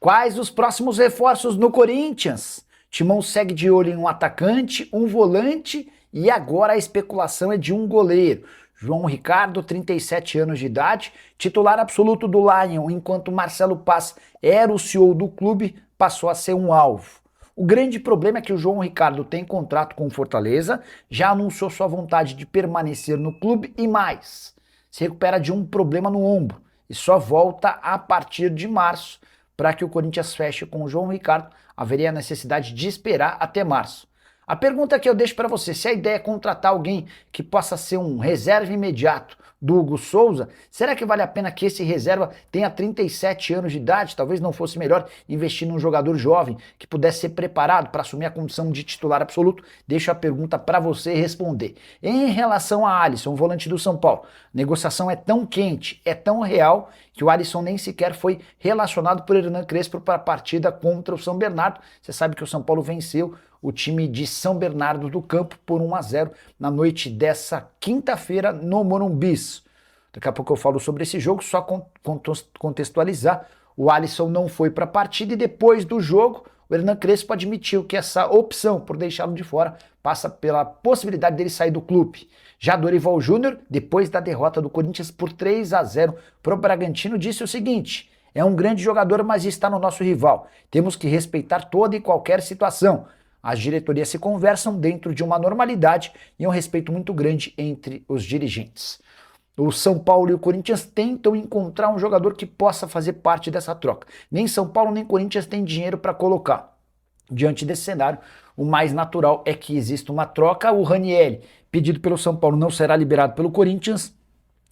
Quais os próximos reforços no Corinthians? Timão segue de olho em um atacante, um volante e agora a especulação é de um goleiro. João Ricardo, 37 anos de idade, titular absoluto do Lion, enquanto Marcelo Paz era o CEO do clube, passou a ser um alvo. O grande problema é que o João Ricardo tem contrato com o Fortaleza, já anunciou sua vontade de permanecer no clube e mais, se recupera de um problema no ombro e só volta a partir de março. Para que o Corinthians feche com o João Ricardo, haveria a necessidade de esperar até março. A pergunta que eu deixo para você, se a ideia é contratar alguém que possa ser um reserva imediato do Hugo Souza, será que vale a pena que esse reserva tenha 37 anos de idade? Talvez não fosse melhor investir num jogador jovem que pudesse ser preparado para assumir a condição de titular absoluto? Deixo a pergunta para você responder. Em relação a Alisson, volante do São Paulo, a negociação é tão quente, é tão real, que o Alisson nem sequer foi relacionado por Hernan Crespo para a partida contra o São Bernardo. Você sabe que o São Paulo venceu o time de São Bernardo do Campo por 1-0 na noite dessa quinta-feira no Morumbi. Daqui a pouco eu falo sobre esse jogo, só contextualizar. O Alisson não foi para a partida e depois do jogo o Hernan Crespo admitiu que essa opção por deixá-lo de fora passa pela possibilidade dele sair do clube. Já Dorival Júnior, depois da derrota do Corinthians por 3-0 para o Bragantino, disse o seguinte: é um grande jogador, mas está no nosso rival. Temos que respeitar toda e qualquer situação. As diretorias se conversam dentro de uma normalidade e um respeito muito grande entre os dirigentes. O São Paulo e o Corinthians tentam encontrar um jogador que possa fazer parte dessa troca. Nem São Paulo nem Corinthians têm dinheiro para colocar. Diante desse cenário, o mais natural é que exista uma troca. O Ranieri, pedido pelo São Paulo, não será liberado pelo Corinthians.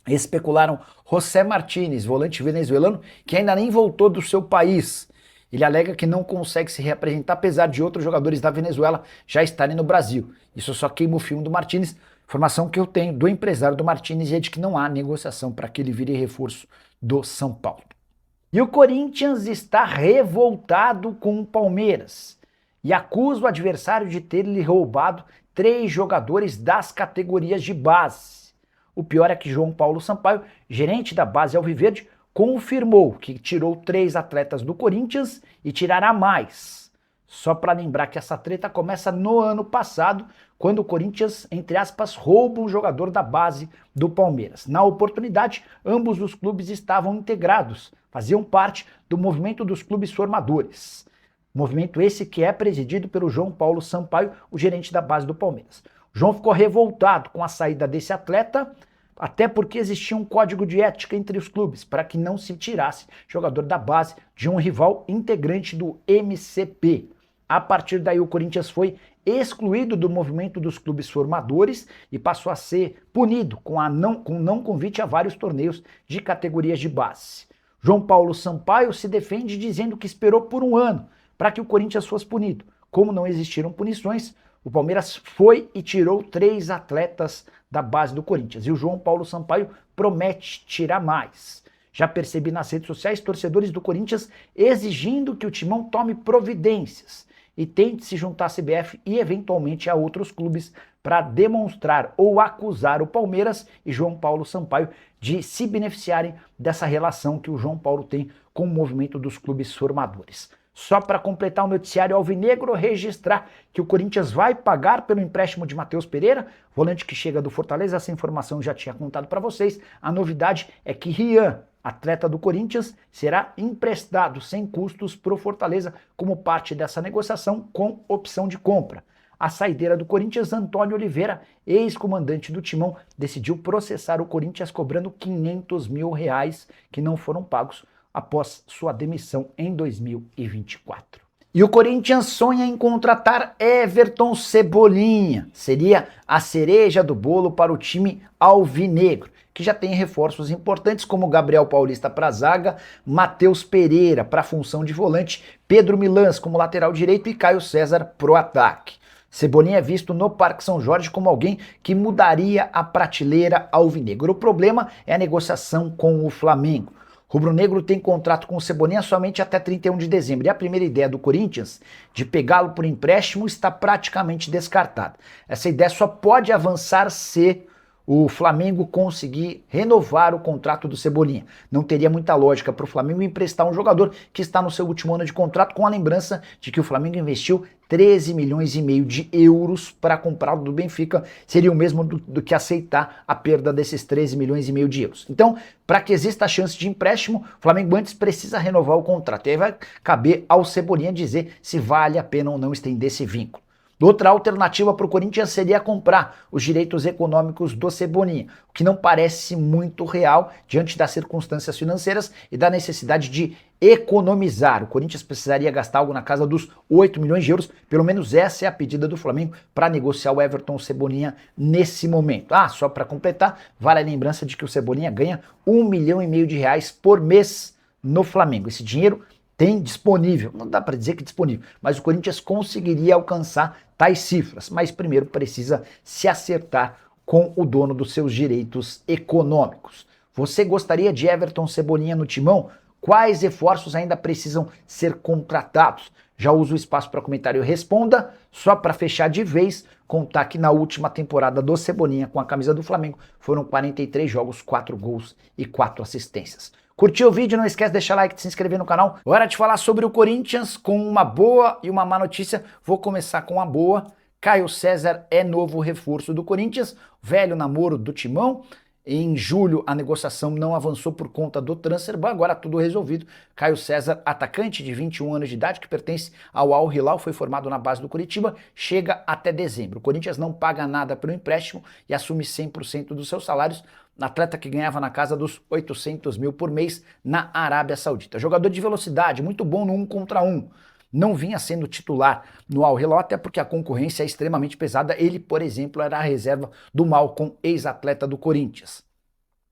Especularam José Martínez, volante venezuelano, que ainda nem voltou do seu país. Ele alega que não consegue se reapresentar, apesar de outros jogadores da Venezuela já estarem no Brasil. Isso só queima o filme do Martínez. Informação que eu tenho do empresário do Martínez é de que não há negociação para que ele vire reforço do São Paulo. E o Corinthians está revoltado com o Palmeiras e acusa o adversário de ter lhe roubado 3 jogadores das categorias de base. O pior é que João Paulo Sampaio, gerente da base alviverde, confirmou que tirou 3 atletas do Corinthians e tirará mais. Só para lembrar que essa treta começa no ano passado, quando o Corinthians, entre aspas, rouba um jogador da base do Palmeiras. Na oportunidade, ambos os clubes estavam integrados, faziam parte do movimento dos clubes formadores. Movimento esse que é presidido pelo João Paulo Sampaio, o gerente da base do Palmeiras. O João ficou revoltado com a saída desse atleta, até porque existia um código de ética entre os clubes, para que não se tirasse jogador da base de um rival integrante do MCP. A partir daí o Corinthians foi excluído do movimento dos clubes formadores e passou a ser punido com não convite a vários torneios de categorias de base. João Paulo Sampaio se defende dizendo que esperou por 1 ano para que o Corinthians fosse punido. Como não existiram punições, o Palmeiras foi e tirou 3 atletas da base do Corinthians. E o João Paulo Sampaio promete tirar mais. Já percebi nas redes sociais torcedores do Corinthians exigindo que o Timão tome providências e tente se juntar à CBF e eventualmente a outros clubes para demonstrar ou acusar o Palmeiras e João Paulo Sampaio de se beneficiarem dessa relação que o João Paulo tem com o movimento dos clubes formadores. Só para completar o noticiário alvinegro, registrar que o Corinthians vai pagar pelo empréstimo de Matheus Pereira, volante que chega do Fortaleza. Essa informação eu já tinha contado para vocês. A novidade é que Rian, atleta do Corinthians, será emprestado sem custos para o Fortaleza como parte dessa negociação com opção de compra. A saideira do Corinthians, Antônio Oliveira, ex-comandante do Timão, decidiu processar o Corinthians cobrando R$500 mil que não foram pagos após sua demissão em 2024. E o Corinthians sonha em contratar Everton Cebolinha. Seria a cereja do bolo para o time alvinegro, que já tem reforços importantes como Gabriel Paulista para a zaga, Matheus Pereira para a função de volante, Pedro Milans como lateral direito e Caio César para o ataque. Cebolinha é visto no Parque São Jorge como alguém que mudaria a prateleira alvinegra. O problema é a negociação com o Flamengo. Rubro-negro tem contrato com o Cebolinha somente até 31 de dezembro. E a primeira ideia do Corinthians de pegá-lo por empréstimo está praticamente descartada. Essa ideia só pode avançar se o Flamengo conseguir renovar o contrato do Cebolinha. Não teria muita lógica para o Flamengo emprestar um jogador que está no seu último ano de contrato, com a lembrança de que o Flamengo investiu 13 milhões e meio de euros para comprá-lo do Benfica. Seria o mesmo do que aceitar a perda desses 13 milhões e meio de euros. Então, para que exista a chance de empréstimo, o Flamengo antes precisa renovar o contrato. E aí vai caber ao Cebolinha dizer se vale a pena ou não estender esse vínculo. Outra alternativa para o Corinthians seria comprar os direitos econômicos do Cebolinha, o que não parece muito real diante das circunstâncias financeiras e da necessidade de economizar. O Corinthians precisaria gastar algo na casa dos 8 milhões de euros, pelo menos essa é a pedida do Flamengo para negociar o Everton Cebolinha nesse momento. Só para completar, vale a lembrança de que o Cebolinha ganha 1,5 milhão de reais por mês no Flamengo. Esse dinheiro tem disponível, não dá para dizer que disponível, mas o Corinthians conseguiria alcançar tais cifras, mas primeiro precisa se acertar com o dono dos seus direitos econômicos. Você gostaria de Everton Cebolinha no Timão? Quais reforços ainda precisam ser contratados? Já uso o espaço para comentário e responda. Só para fechar de vez, contar que na última temporada do Cebolinha com a camisa do Flamengo foram 43 jogos, 4 gols e 4 assistências. Curtiu o vídeo? Não esquece de deixar like e se inscrever no canal. Hora de falar sobre o Corinthians com uma boa e uma má notícia. Vou começar com a boa. Caio César é novo reforço do Corinthians, velho namoro do Timão. Em julho a negociação não avançou por conta do transfer ban, agora tudo resolvido. Caio César, atacante de 21 anos de idade, que pertence ao Al Hilal, foi formado na base do Curitiba, chega até dezembro. O Corinthians não paga nada pelo empréstimo e assume 100% dos seus salários. Atleta que ganhava na casa dos 800 mil por mês na Arábia Saudita. Jogador de velocidade, muito bom no 1 contra 1. Não vinha sendo titular no Al Hilal, até porque a concorrência é extremamente pesada. Ele, por exemplo, era a reserva do Malcom, ex-atleta do Corinthians.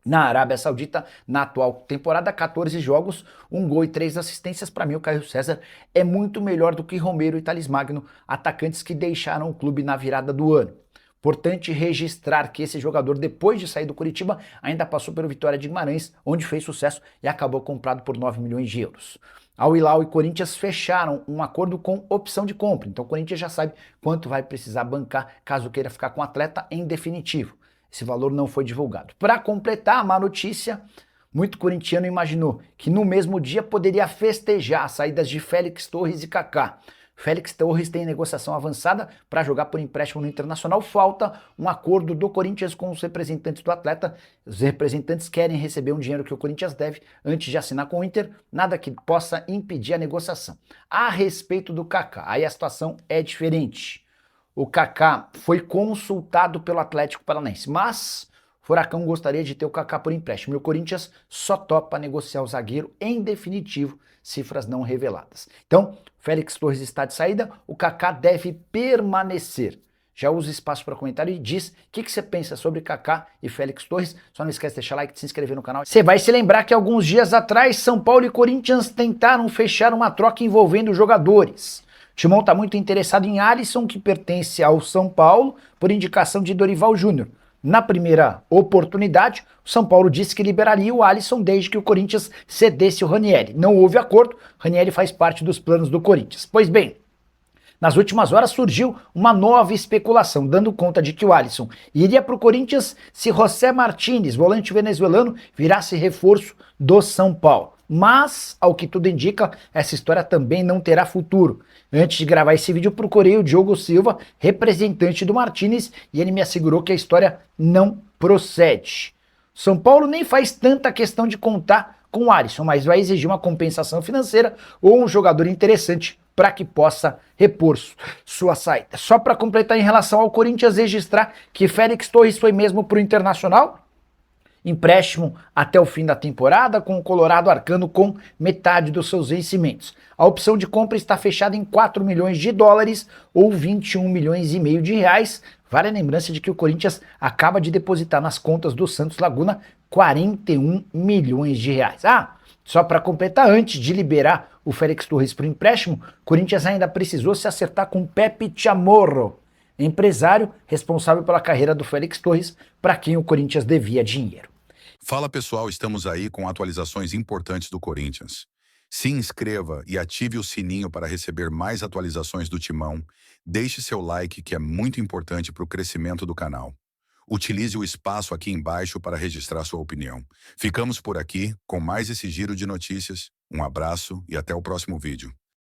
Na Arábia Saudita, na atual temporada, 14 jogos, 1 gol e 3 assistências. Para mim, o Caio César é muito melhor do que Romero e Thales Magno, atacantes que deixaram o clube na virada do ano. Importante registrar que esse jogador, depois de sair do Curitiba, ainda passou pelo Vitória de Guimarães, onde fez sucesso e acabou comprado por 9 milhões de euros. Al Hilal e Corinthians fecharam um acordo com opção de compra, então o Corinthians já sabe quanto vai precisar bancar caso queira ficar com o atleta em definitivo. Esse valor não foi divulgado. Para completar a má notícia, muito corintiano imaginou que no mesmo dia poderia festejar as saídas de Félix Torres e Kaká. Félix Torres tem negociação avançada para jogar por empréstimo no Internacional. Falta um acordo do Corinthians com os representantes do atleta. Os representantes querem receber um dinheiro que o Corinthians deve antes de assinar com o Inter. Nada que possa impedir a negociação. A respeito do Kaká, aí a situação é diferente. O Kaká foi consultado pelo Atlético Paranaense, mas o Furacão gostaria de ter o Kaká por empréstimo. E o Corinthians só topa negociar o zagueiro em definitivo, cifras não reveladas. Então, Félix Torres está de saída, o Kaká deve permanecer. Já usa espaço para comentário e diz o que você pensa sobre Kaká e Félix Torres. Só não esquece de deixar like e de se inscrever no canal. Você vai se lembrar que alguns dias atrás, São Paulo e Corinthians tentaram fechar uma troca envolvendo jogadores. O Timão está muito interessado em Alisson, que pertence ao São Paulo, por indicação de Dorival Júnior. Na primeira oportunidade, o São Paulo disse que liberaria o Alisson desde que o Corinthians cedesse o Ranieri. Não houve acordo, Ranieri faz parte dos planos do Corinthians. Pois bem, nas últimas horas surgiu uma nova especulação, dando conta de que o Alisson iria para o Corinthians se José Martínez, volante venezuelano, virasse reforço do São Paulo. Mas, ao que tudo indica, essa história também não terá futuro. Antes de gravar esse vídeo, procurei o Diogo Silva, representante do Martínez, e ele me assegurou que a história não procede. São Paulo nem faz tanta questão de contar com o Alisson, mas vai exigir uma compensação financeira ou um jogador interessante para que possa repor sua saída. Só para completar em relação ao Corinthians, registrar que Félix Torres foi mesmo para o Internacional, empréstimo até o fim da temporada, com o Colorado arcando com metade dos seus vencimentos. A opção de compra está fechada em 4 milhões de dólares ou 21 milhões e meio de reais. Vale a lembrança de que o Corinthians acaba de depositar nas contas do Santos Laguna 41 milhões de reais. Só para completar, antes de liberar o Félix Torres para o empréstimo, o Corinthians ainda precisou se acertar com Pepe Chamorro, empresário responsável pela carreira do Félix Torres, para quem o Corinthians devia dinheiro. Fala pessoal, estamos aí com atualizações importantes do Corinthians. Se inscreva e ative o sininho para receber mais atualizações do Timão. Deixe seu like, que é muito importante para o crescimento do canal. Utilize o espaço aqui embaixo para registrar sua opinião. Ficamos por aqui com mais esse giro de notícias. Um abraço e até o próximo vídeo.